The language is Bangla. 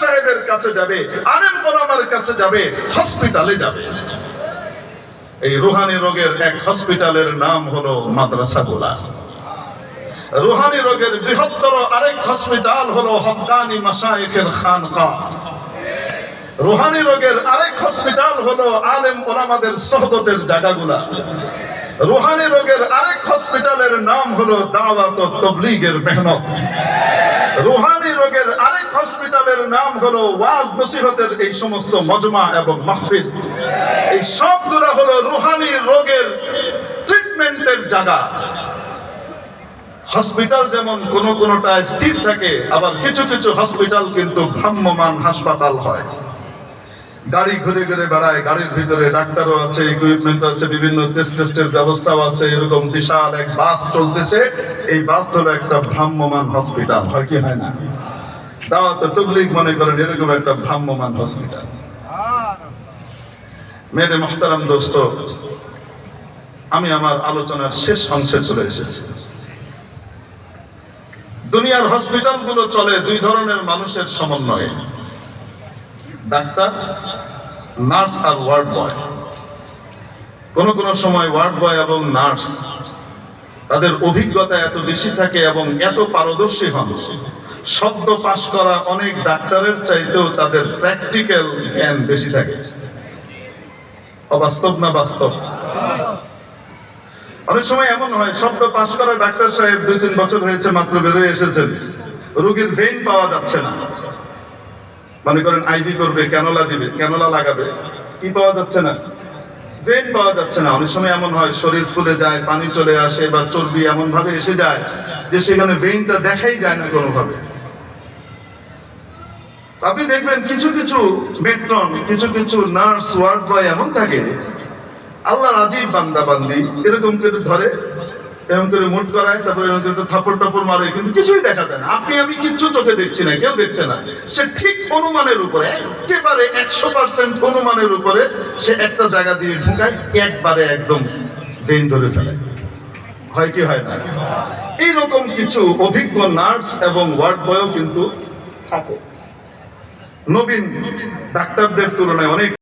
সাহেবের কাছে যাবে, আলেম ওলামার কাছে যাবে, হসপিটালে যাবে। এই রুহানি রোগের এক হসপিটালের নাম হলো মাদ্রাসাগুলা। রুহানি রোগের বৃহত্তর আরেক হসপিটাল হলো হক্কানি মাশায়েখের খানকাহ। রুহানি রোগের আরেক হসপিটাল হলো আলেম ওলামাদের সোহবতের জায়গাগুলা। রুহানি রোগের আরেক হসপিটালের নাম হলো দাওয়াত ও তাবলীগের মেহনত। রুহানি রোগের আরেক হসপিটালের নাম হলো ওয়াজ নসিহতের এই সমস্ত মজমা এবং মাহফিল। এই সবগুলা হলো রুহানি রোগের ট্রিটমেন্টের জায়গা। হসপিটাল যেমন কোনটা স্থির থাকে, আবার কিছু কিছু হসপিটাল কিন্তু ভ্রাম্যমান হাসপাতাল হয়। গাড়ি ঘুরে ঘুরে বেড়ায়, গাড়ির ভিতরে ডাক্তারও আছে, ইকুইপমেন্ট আছে, বিভিন্ন টেস্টের ব্যবস্থাও আছে। এরকম বিশাল এক বাস চলতেছে, এই বাস হলো একটা ভ্রাম্যমান হসপিটাল। হয় কি হয় না? দাওয়াত ও তাবলীগ মনে করেন এরকম একটা ভ্রাম্যমান হসপিটাল। মেরে মুহতারাম দোস্ত, আমি আমার আলোচনার শেষ অংশে চলে এসেছি। দুনিয়ার হসপিটাল গুলো চলে দুই ধরনের মানুষের সমন্বয়ে, ডাক্তার, নার্স আর ওয়ার্ড বয়। কোন সময় ওয়ার্ড বয় এবং নার্স তাদের অভিজ্ঞতা এত বেশি থাকে এবং এত পারদর্শী হন, সদ্য পাশ করা অনেক ডাক্তারের চাইতেও তাদের প্র্যাকটিক্যাল জ্ঞান বেশি থাকে। অবাস্তব না বাস্তব? অনেক সময় এমন হয়, সদ্য পাশ করা ডাক্তার সাহেব 2-3 বছর হয়েছে, মাত্র বেরোয় এসেছেন, রোগীর ভেইন পাওয়া যাচ্ছে না। মনে করেন আইভি করবে, ক্যানোলা দিবে, ক্যানোলা লাগাবে, কি পাওয়া যাচ্ছে না? ভেইন পাওয়া যাচ্ছে না। অনেক সময় এমন হয়, শরীর ফুলে যায়, পানি চলে আসে, বা চর্বি এমন ভাবে এসে যায় যে সেখানে ভেইনটা দেখাই যায় না কোনোভাবে। আপনি দেখবেন কিছু কিছু মেট্রন, কিছু কিছু নার্স, ওয়ার্ড বয় এমন থাকে, আল্লাহর আজীব বান্দা বান্দি, এরকম করে ধরে, এরকম করে মুট করায়, তারপরে এরকম করে থাপড় টাপড় মারে, কিন্তু কিছুই দেখা যায় না। আপনি আমি কিচ্ছু চোখে দেখছি না, কেউ দেখছে না। সে ঠিক অনুমানের উপরে, একেবারে 100% অনুমানের উপরে সে একটা জায়গা দিয়ে ঢুকায়, একবারে একদম ভেইন ধরে ফেলে। হয় কি হয় না? এইরকম কিছু অভিজ্ঞ নার্স এবং ওয়ার্ড বয়ও কিন্তু থাকে। নবীন ডাক্তারদের তুলনায় অনেক